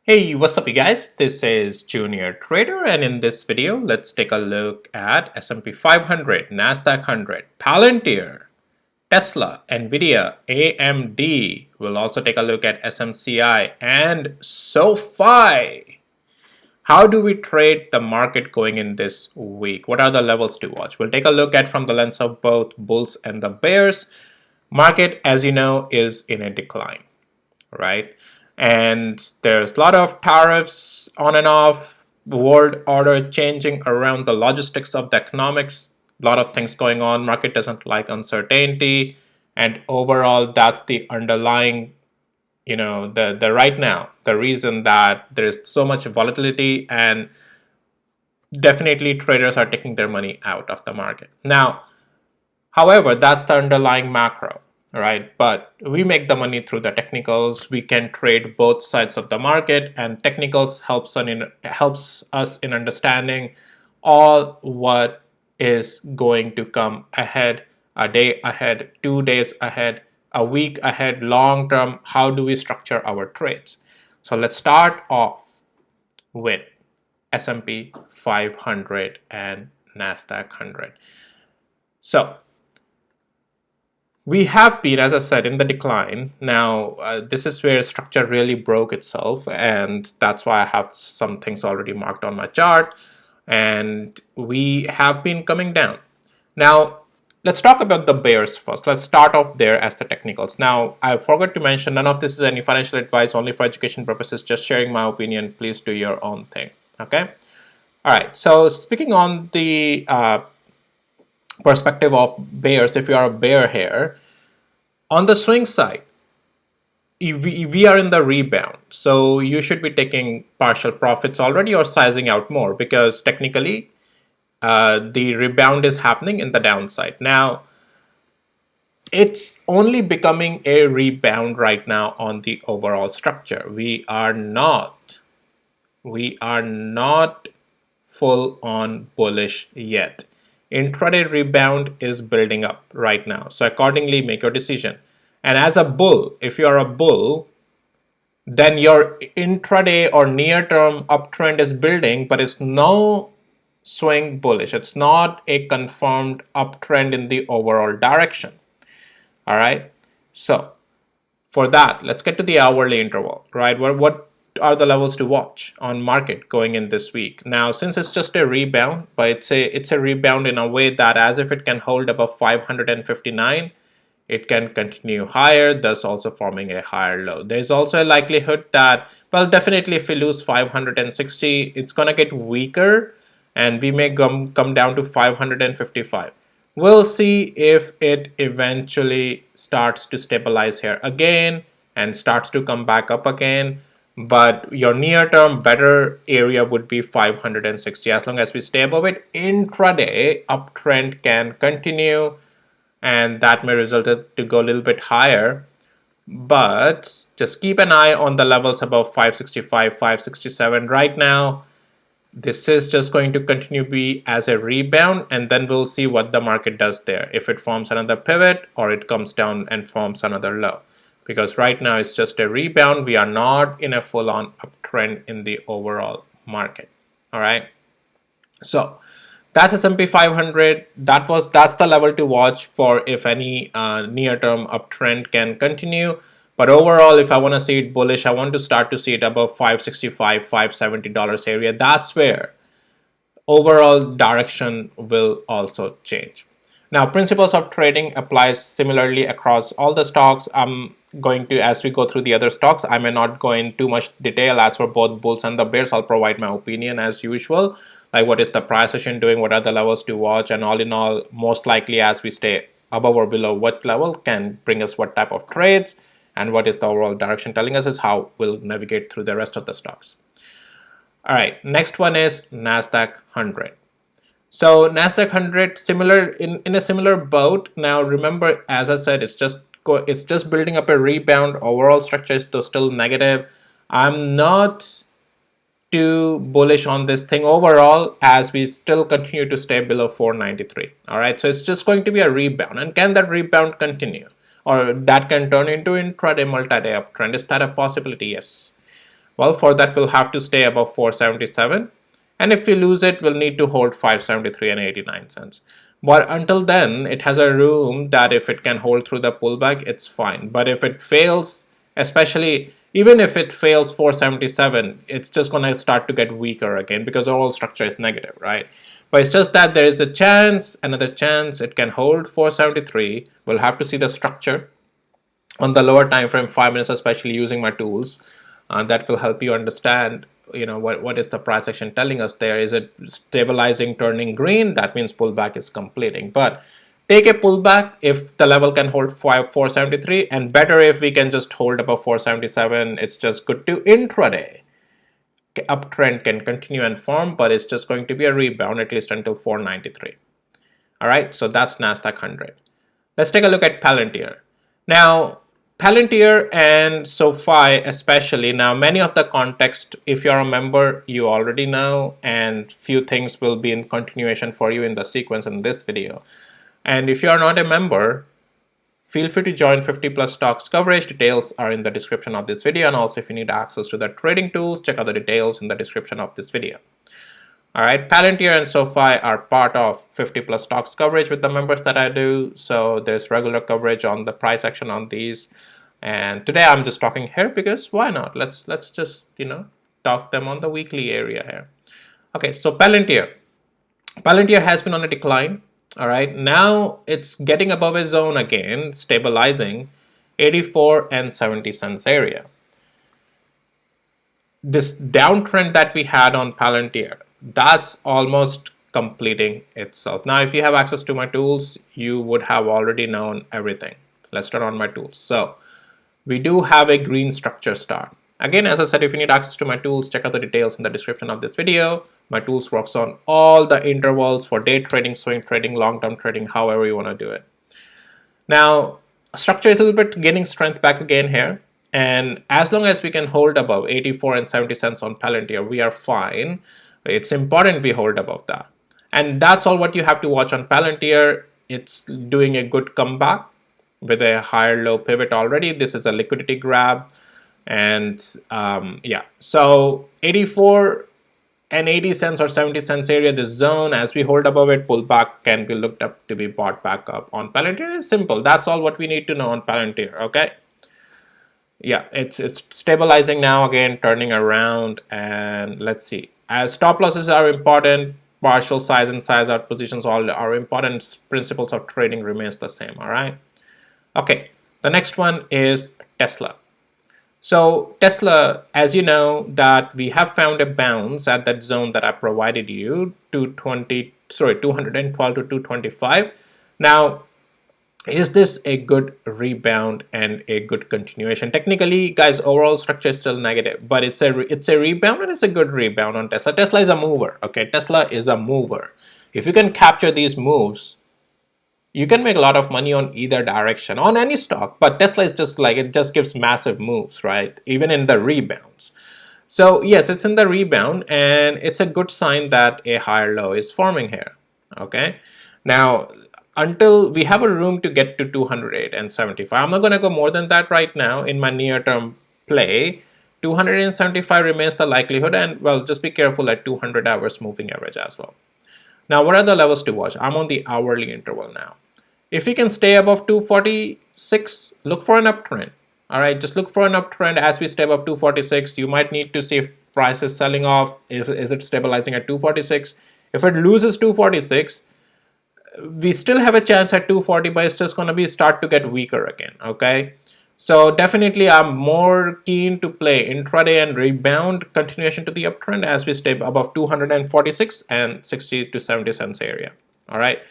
Hey, what's up you guys? This is Junior Trader, and in this video, let's take a look at S&P 500, Nasdaq 100, Palantir, Tesla, Nvidia, AMD. We'll also take a look at SMCI and SOFI. How do we trade the market going in this week? What are the levels to watch? We'll take a look at from the lens of both bulls and the bears. Market, as you know, is in a decline, right? And there's a lot of tariffs on and off, world order changing around the logistics of the economics, a lot of things going on. Market doesn't like uncertainty, and overall that's the underlying, the right now, the reason that there's so much volatility, and definitely traders are taking their money out of the market. Now, however, that's the underlying macro, right? But we make the money through the technicals. We can trade both sides of the market, and technicals helps us in understanding all what is going to come ahead, a day ahead, 2 days ahead, a week ahead, long term. How do we structure our trades? So let's start off with S&P 500 and Nasdaq 100. So we have been, as I said, in the decline. Now, this is where structure really broke itself, and that's why I have some things already marked on my chart, and we have been coming down. Now, let's talk about the bears first. Let's start off there as the technicals. Now, I forgot to mention, none of this is any financial advice, only for education purposes, just sharing my opinion. Please do your own thing, okay? All right, so speaking on the perspective of bears, if you are a bear here, on the swing side, we are in the rebound, so you should be taking partial profits already or sizing out more, because technically the rebound is happening in the downside. Now, it's only becoming a rebound right now on the overall structure. We are not full on bullish yet. Intraday rebound is building up right now, so accordingly make your decision. And as a bull, if you are a bull, then your intraday or near term uptrend is building, but it's no swing bullish. It's not a confirmed uptrend in the overall direction. All right, so for that, let's get to the hourly interval, right? What are the levels to watch on market going in this week? Now, since it's just a rebound, but it's a rebound in a way that as if it can hold above 559, it can continue higher, thus also forming a higher low. There's also a likelihood that, well, definitely if we lose 560, it's gonna get weaker, and we may come down to 555. We'll see if it eventually starts to stabilize here again and starts to come back up again. But your near-term better area would be 560. As long as we stay above it, intraday uptrend can continue, and that may result to go a little bit higher. But just keep an eye on the levels above 565, 567 right now. This is just going to continue to be as a rebound, and then we'll see what the market does there. If it forms another pivot or it comes down and forms another low. Because right now it's just a rebound. We are not in a full-on uptrend in the overall market. All right. So that's S&P 500. That's the level to watch for if any near-term uptrend can continue. But overall, if I want to see it bullish, I want to start to see it above $565, $570 area. That's where overall direction will also change. Now, principles of trading applies similarly across all the stocks. I'm going to, as we go through the other stocks, I may not go in too much detail. As for both bulls and the bears, I'll provide my opinion as usual. Like what is the price action doing, what are the levels to watch, and all in all, most likely as we stay above or below what level can bring us what type of trades, and what is the overall direction telling us is how we'll navigate through the rest of the stocks. All right, next one is Nasdaq 100. So Nasdaq 100, similar in a similar boat. Now remember, as I said, it's just building up a rebound. Overall structure is still negative. I'm not too bullish on this thing overall, as we still continue to stay below 493. All right, so it's just going to be a rebound, and can that rebound continue, or that can turn into intraday multi-day uptrend? Is that a possibility? Yes. Well, for that, we'll have to stay above 477. And if we lose it, we'll need to hold 573 and 89 cents. But until then, it has a room that if it can hold through the pullback, it's fine. But if it fails, especially even if it fails 477, it's just going to start to get weaker again because the whole structure is negative, right? But it's just that there is a chance, another chance, it can hold 473. We'll have to see the structure on the lower time frame, 5 minutes, especially using my tools. That will help you understand, what is the price action telling us there. Is it stabilizing, turning green? That means pullback is completing. But take a pullback if the level can hold 473, and better if we can just hold above 477. It's just good to intraday. Uptrend can continue and form, but it's just going to be a rebound at least until 493. All right, so that's NASDAQ 100. Let's take a look at Palantir. Now, Palantir and SOFI especially, now many of the context, if you're a member, you already know, and few things will be in continuation for you in the sequence in this video. And if you are not a member, feel free to join 50 plus stocks coverage. Details are in the description of this video. And also if you need access to the trading tools, check out the details in the description of this video. All right, Palantir and SOFI are part of 50 plus stocks coverage with the members that I do. So there's regular coverage on the price action on these. And today I'm just talking here because why not? Let's just, talk them on the weekly area here. Okay, so Palantir. Palantir has been on a decline. All right, now it's getting above a zone again, stabilizing 84 and 70 cents area. This downtrend that we had on Palantir, that's almost completing itself. Now, if you have access to my tools, you would have already known everything. Let's turn on my tools. So we do have a green structure start. Again, as I said, if you need access to my tools, check out the details in the description of this video. My tools works on all the intervals for day trading, swing trading, long-term trading, however you want to do it. Now, structure is a little bit gaining strength back again here. And as long as we can hold above 84 and 70 cents on Palantir, we are fine. It's important we hold above that. And that's all what you have to watch on Palantir. It's doing a good comeback with a higher low pivot already. This is a liquidity grab. And yeah, so 84 and 80 cents or 70 cents area, this zone, as we hold above it, pullback can be looked up to be bought back up on Palantir. It's simple. That's all what we need to know on Palantir, okay? Yeah, it's stabilizing now again, turning around, and let's see. As stop losses are important, partial size and size out positions all are important. Principles of trading remains the same, all right? Okay, the next one is Tesla. So Tesla, as you know, that we have found a bounce at that zone that I provided you, 212 to 225. Now, is this a good rebound and a good continuation? Technically, guys, overall structure is still negative, but it's a rebound, and it's a good rebound on Tesla. Tesla is a mover, okay? Tesla is a mover. If you can capture these moves, you can make a lot of money on either direction on any stock, but Tesla is just like, it just gives massive moves, right? Even in the rebounds. So yes, it's in the rebound, and it's a good sign that a higher low is forming here, okay? Now, until we have a room to get to 208 and 75, I'm not going to go more than that right now in my near-term play. 275 remains the likelihood, and well, just be careful at 200 hours moving average as well. Now, what are the levels to watch? I'm on the hourly interval now. If you can stay above 246, look for an uptrend. All right, just look for an uptrend as we stay above 246. You might need to see if price is selling off. Is it stabilizing at 246? If it loses 246, we still have a chance at 240, but it's just going to be start to get weaker again, okay? So definitely I'm more keen to play intraday and rebound continuation to the uptrend as we stay above 246 and 60 to 70 cents area, all right?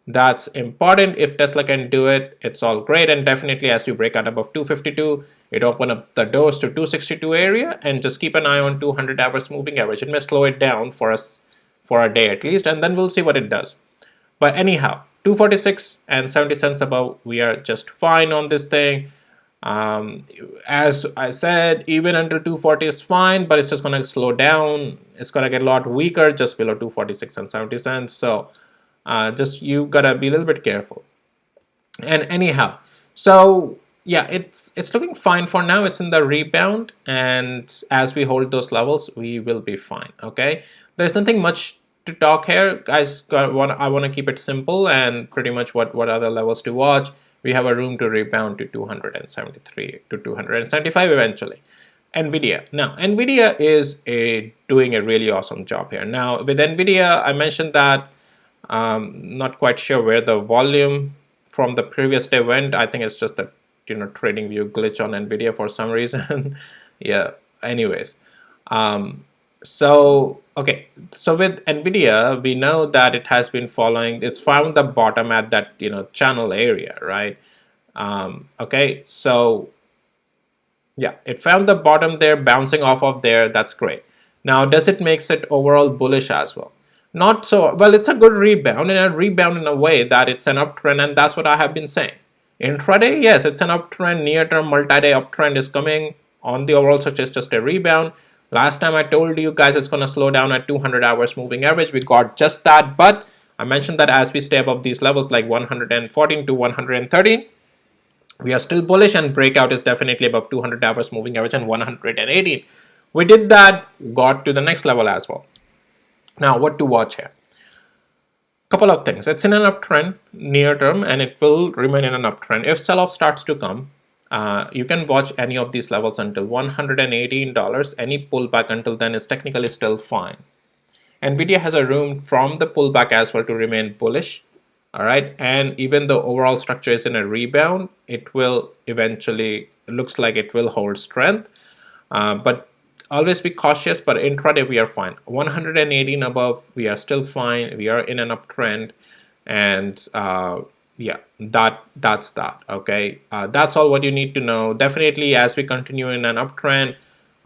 That's important. If Tesla can do it, it's all great. And definitely as we break out above 252, it open up the doors to 262 area, and just keep an eye on 200 hours moving average. It may slow it down for us for a day at least, and then we'll see what it does. But anyhow, 246 and 70 cents above, we are just fine on this thing. As I said, even until 240 is fine, but it's just going to slow down. It's going to get a lot weaker just below 246 and 70 cents. So just you got to be a little bit careful. And anyhow, so yeah, it's looking fine for now. It's in the rebound, and as we hold those levels, we will be fine. Okay, there's nothing much to talk here, guys. I want to keep it simple, and pretty much what other levels to watch. We have a room to rebound to 273 to 275 eventually. Nvidia. Now, Nvidia is doing a really awesome job here. Now, with Nvidia, I mentioned that not quite sure where the volume from the previous day went. I think it's just a trading view glitch on Nvidia for some reason. Yeah. Anyways, so okay. So with Nvidia, we know that it has been following. It's found the bottom at that channel area, right? Okay. So yeah, it found the bottom there, bouncing off of there. That's great. Now, does it makes it overall bullish as well? Not so well. It's a good rebound, and a rebound in a way that it's an uptrend, and that's what I have been saying. Intraday, yes, it's an uptrend. Near-term multi-day uptrend is coming on the overall, such as just a rebound. Last time I told you guys it's going to slow down at 200 hours moving average. We got just that, but I mentioned that as we stay above these levels like 114 to 113, we are still bullish, and breakout is definitely above 200 hours moving average and 118. We did that, got to the next level as well. Now, what to watch here? Couple of things. It's in an uptrend near term, and it will remain in an uptrend. If sell-off starts to come, you can watch any of these levels until $118. Any pullback until then is technically still fine. Nvidia has a room from the pullback as well to remain bullish. All right, and even though overall structure is in a rebound, it will eventually, it looks like it will hold strength, but always be cautious. But intraday we are fine. 118 above, we are still fine. We are in an uptrend, and yeah, that's that. Okay, that's all what you need to know. Definitely, as we continue in an uptrend,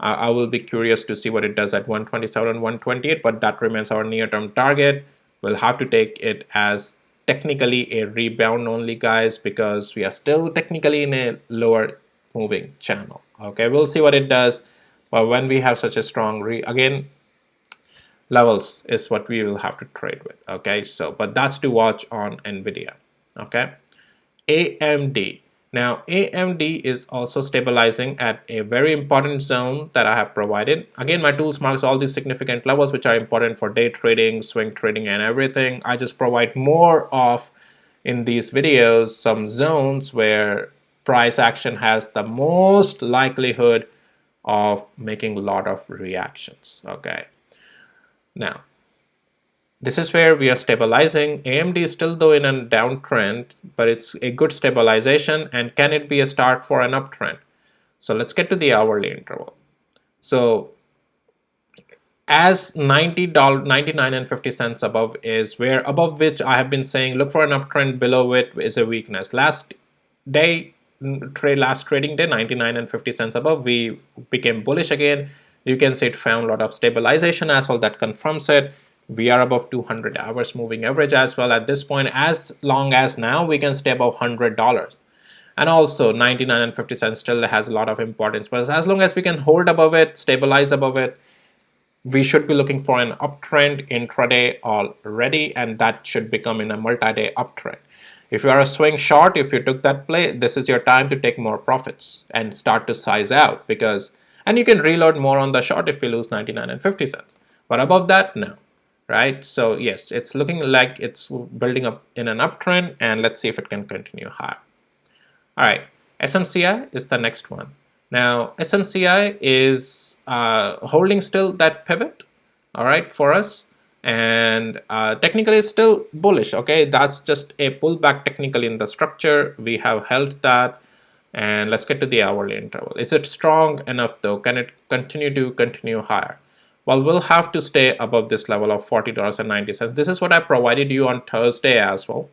I will be curious to see what it does at 127 and 128, but that remains our near-term target. We'll have to take it as technically a rebound only, guys, because we are still technically in a lower moving channel. Okay, we'll see what it does. But when we have such a strong again, levels is what we will have to trade with. Okay, so but that's to watch on Nvidia. Okay, AMD. Now, AMD is also stabilizing at a very important zone that I have provided. Again, my tools marks all these significant levels which are important for day trading, swing trading, and everything. I just provide more of in these videos some zones where price action has the most likelihood of making a lot of reactions. Okay. Now, this is where we are stabilizing. AMD is still though in a downtrend, but it's a good stabilization. And can it be a start for an uptrend? So let's get to the hourly interval. So as $90, 99 and 50 cents above is where above which I have been saying look for an uptrend, below it is a weakness. Last trading day, 99 and 50 cents above, we became bullish again. You can see it found a lot of stabilization as well. That confirms it. We are above 200 hours moving average as well at this point. As long as now we can stay above $100. And also 99 and 50 cents still has a lot of importance. But as long as we can hold above it, stabilize above it, we should be looking for an uptrend intraday already, and that should become in a multi-day uptrend. If you are a swing short, if you took that play, this is your time to take more profits and start to size out, because and you can reload more on the short if you lose 99 and 50 cents. But above that, no. Right? So yes, it's looking like it's building up in an uptrend, and let's see if it can continue higher. All right, SMCI is the next one. Now, SMCI is holding still that pivot, all right, for us. And technically it's still bullish, okay? That's just a pullback technically in the structure. We have held that. And let's get to the hourly interval. Is it strong enough though? Can it continue higher? Well, we'll have to stay above this level of $40.90. This is what I provided you on Thursday as well.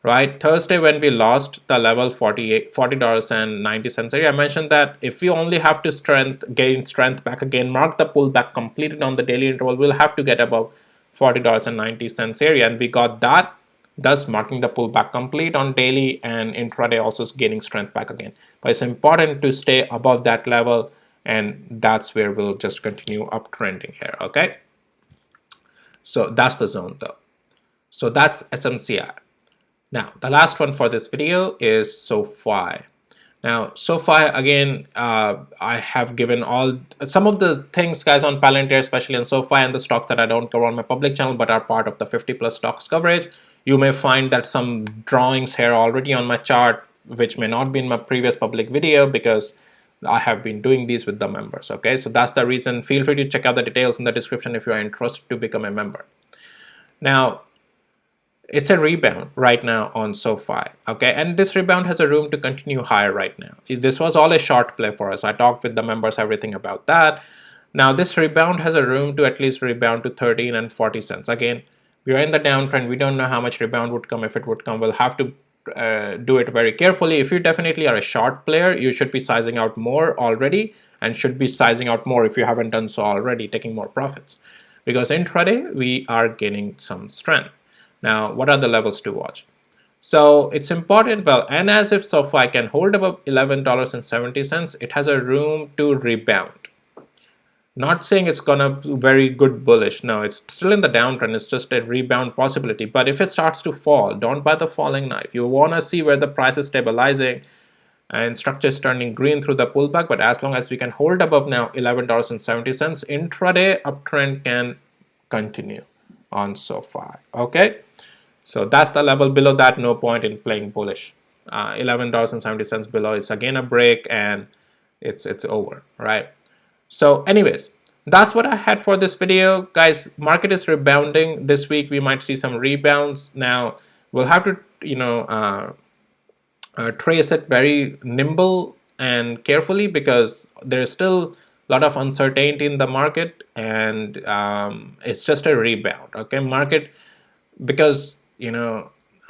Right, Thursday when we lost the level $40.90 area, I mentioned that if we only have to gain strength back again, mark the pullback completed on the daily interval, we'll have to get above $40.90 area, and we got that, thus marking the pullback complete on daily, and intraday also gaining strength back again. But it's important to stay above that level, and that's where we'll just continue uptrending here. Okay, so that's the zone though. So that's SMCI. Now, the last one for this video is SOFI. Now, SOFI, again, I have given all some of the things, guys, on Palantir, especially on SOFI and the stocks that I don't cover on my public channel, but are part of the 50 plus stocks coverage. You may find that some drawings here already on my chart, which may not be in my previous public video because I have been doing these with the members. Okay, so that's the reason. Feel free to check out the details in the description if you are interested to become a member. Now, it's a rebound right now on SOFI, okay, and this rebound has a room to continue higher right now. This was all a short play for us. I talked with the members everything about that. Now this rebound has a room to at least rebound to 13 and 40 cents. Again, we are in the downtrend. We don't know how much rebound would come. If it would come, we'll have to do it very carefully. If you definitely are a short player, you should be sizing out more already, and should be sizing out more if you haven't done so already, taking more profits, because intraday we are gaining some strength. Now, what are the levels to watch? So it's important, well, and as if SOFI can hold above $11.70, it has a room to rebound. Not saying it's gonna be very good bullish. No, it's still in the downtrend. It's just a rebound possibility. But if it starts to fall, don't buy the falling knife. You wanna see where the price is stabilizing and structure is turning green through the pullback. But as long as we can hold above now $11.70, intraday uptrend can continue on SOFI. Okay. So that's the level. Below that, no point in playing bullish. $11.70 below, it's again a break and it's over, right? So anyways, that's what I had for this video, guys. Market is rebounding this week. We might see some rebounds. Now we'll have to, trace it very nimble and carefully, because there is still a lot of uncertainty in the market, and it's just a rebound. Okay, market, because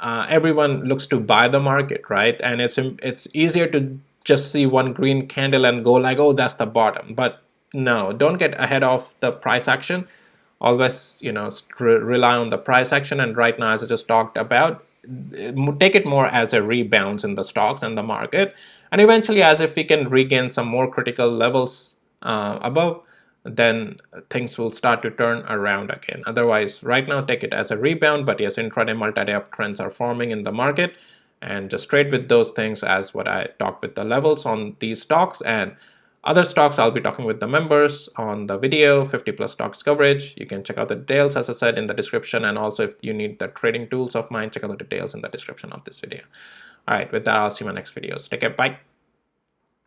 everyone looks to buy the market, right? And it's easier to just see one green candle and go like, oh, that's the bottom. But no, don't get ahead of the price action. Always rely on the price action. And right now, as I just talked about, take it more as a rebound in the stocks and the market, and eventually, as if we can regain some more critical levels above, then things will start to turn around again. Otherwise, right now, take it as a rebound. But yes, intraday multi-day uptrends are forming in the market, and just trade with those things as what I talked with the levels on these stocks. And other stocks, I'll be talking with the members on the video, 50 plus stocks coverage. You can check out the details, as I said, in the description. And also, if you need the trading tools of mine, check out the details in the description of this video. All right, with that, I'll see you in my next videos. Take care. Bye.